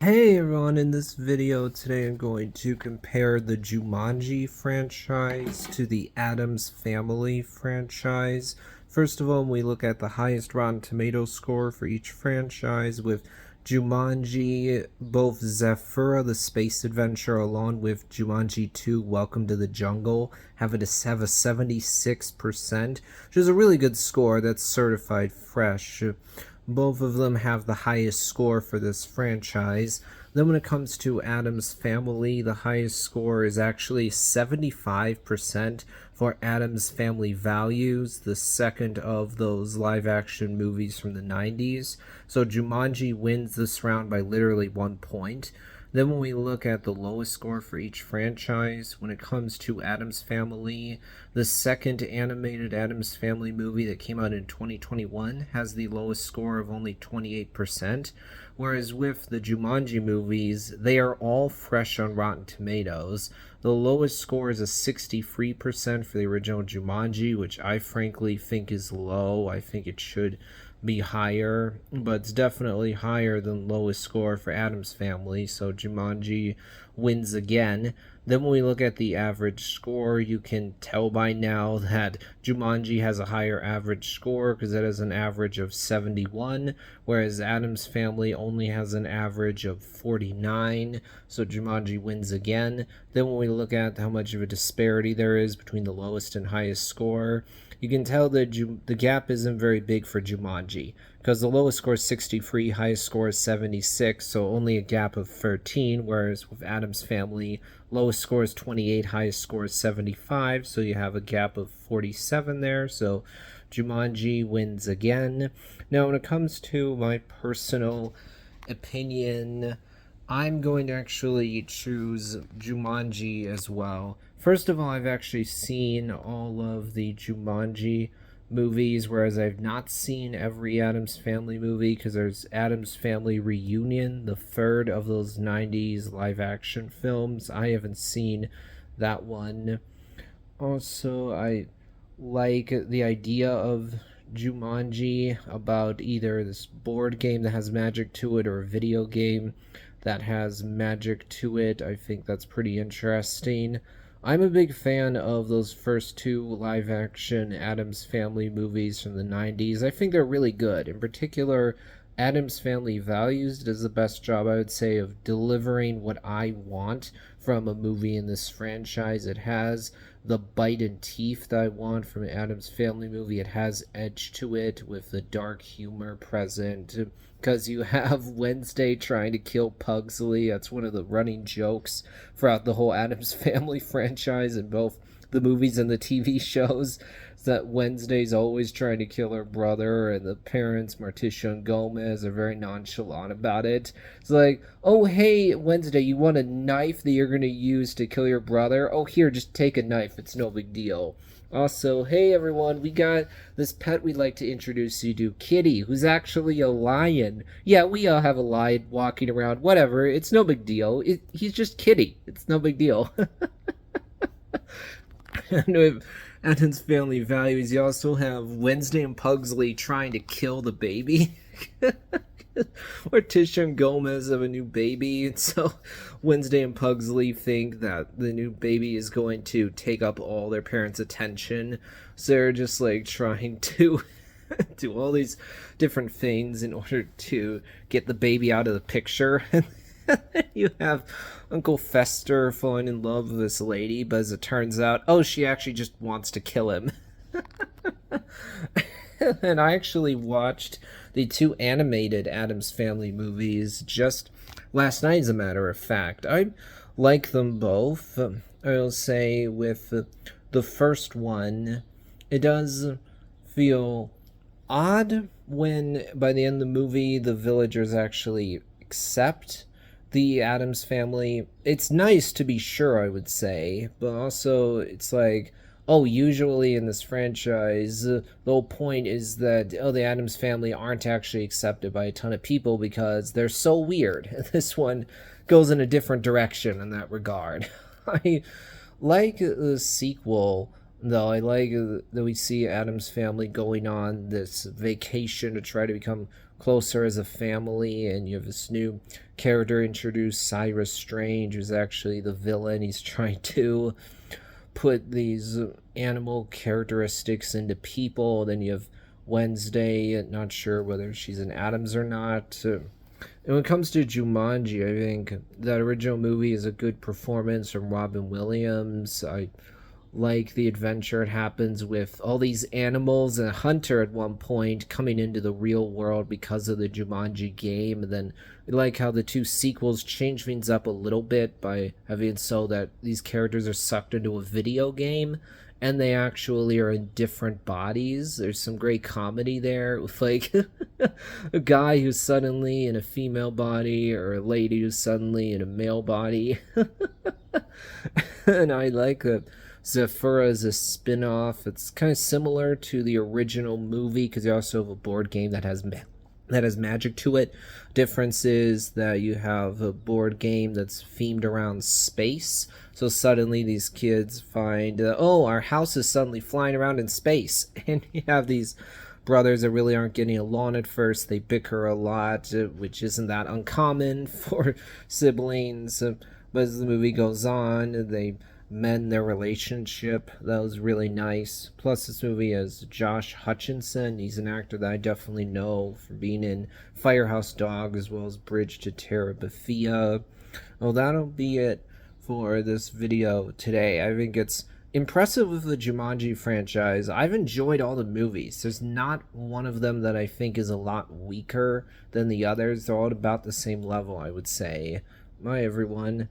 Hey everyone, in this video today I'm going to compare the Jumanji franchise to the Addams Family franchise. First of all, we look at the highest Rotten Tomato score for each franchise with Jumanji, both Zephyra, the space adventure, along with Jumanji 2, Welcome to the Jungle, have a 76%, which is a really good score that's certified fresh. Both of them have the highest score for this franchise. Then when it comes to Addams Family, the highest score is actually 75% for Addams Family Values, the second of those live action movies from the 90s. So Jumanji wins this round by literally 1 point. Then when we look at the lowest score for each franchise, when it comes to Addams Family, the second animated Addams Family movie that came out in 2021 has the lowest score of only 28%, whereas with the Jumanji movies, they are all fresh on Rotten Tomatoes. The lowest score is a 63% for the original Jumanji, which I frankly think is low. I think it should be higher, but it's definitely higher than lowest score for Addams Family, so Jumanji wins again. Then when we look at the average score, you can tell by now that Jumanji has a higher average score because it has an average of 71, whereas Addams Family only has an average of 49, so Jumanji wins again. Then when we look at how much of a disparity there is between the lowest and highest score, you can tell that the gap isn't very big for Jumanji, because the lowest score is 63, highest score is 76, so only a gap of 13, whereas with Addams Family, lowest score is 28, highest score is 75, so you have a gap of 47 there, so Jumanji wins again. Now, when it comes to my personal opinion, I'm going to actually choose Jumanji as well. First of all, I've actually seen all of the Jumanji movies, whereas I've not seen every Addams Family movie because there's Addams Family Reunion, the third of those 90s live action films. I haven't seen that one. Also, I like the idea of Jumanji about either this board game that has magic to it or a video game that has magic to it. I think that's pretty interesting. I'm a big fan of those first two live action Addams Family movies from the 90s. I think they're really good. In particular, Addams Family Values does the best job, I would say, of delivering what I want from a movie in this franchise. It has the bite and teeth that I want from an Addams Family movie. It has edge to it with the dark humor present. Because you have Wednesday trying to kill Pugsley. That's one of the running jokes throughout the whole Addams Family franchise in both the movies and the TV shows. That Wednesday's always trying to kill her brother, and the parents, Morticia and Gomez, are very nonchalant about it. It's like, oh, hey, Wednesday, you want a knife that you're going to use to kill your brother? Oh, here, just take a knife. It's no big deal. Also, hey everyone, we got this pet we'd like to introduce you to, Kitty, who's actually a lion. Yeah, we all have a lion walking around. Whatever, it's no big deal. He's just Kitty. It's no big deal. And with Addams Family Values, you also have Wednesday and Pugsley trying to kill the baby. Morticia and Gomez have a new baby, and so Wednesday and Pugsley think that the new baby is going to take up all their parents' attention. So they're just like trying to do all these different things in order to get the baby out of the picture. You have Uncle Fester falling in love with this lady, but as it turns out, oh, she actually just wants to kill him. And I actually watched the two animated Addams Family movies just last night, as a matter of fact. I like them both. I'll say with the first one, it does feel odd when by the end of the movie the villagers actually accept the Addams Family. It's nice to be sure, I would say, but also it's like, oh, usually in this franchise, the whole point is that, oh, the Addams Family aren't actually accepted by a ton of people because they're so weird. This one goes in a different direction in that regard. I like the sequel, though. I like that we see Addams Family going on this vacation to try to become closer as a family, and you have this new character introduced, Cyrus Strange, who's actually the villain. He's trying to put these animal characteristics into people. Then you have Wednesday, not sure whether she's an Addams or not. And when it comes to Jumanji, I think that original movie is a good performance from Robin Williams. I like the adventure it happens with all these animals and a hunter at one point coming into the real world because of the Jumanji game. And then we like how the two sequels change things up a little bit by having it so that these characters are sucked into a video game and they actually are in different bodies. There's some great comedy there with like a guy who's suddenly in a female body or a lady who's suddenly in a male body. And I like that Zephyra is a spin-off. It's kind of similar to the original movie because you also have a board game that has magic to it. Difference is that you have a board game that's themed around space. So suddenly these kids find, oh, our house is suddenly flying around in space. And you have these brothers that really aren't getting along at first. They bicker a lot, which isn't that uncommon for siblings. But as the movie goes on, they mend their relationship. That was really nice. Plus, this movie has Josh Hutcherson. He's an actor that I definitely know from being in Firehouse Dog as well as Bridge to Terabithia. Well, that'll be it for this video today. I think it's impressive with the Jumanji franchise. I've enjoyed all the movies. There's not one of them that I think is a lot weaker than the others. They're all about the same level, I would say. Bye, everyone.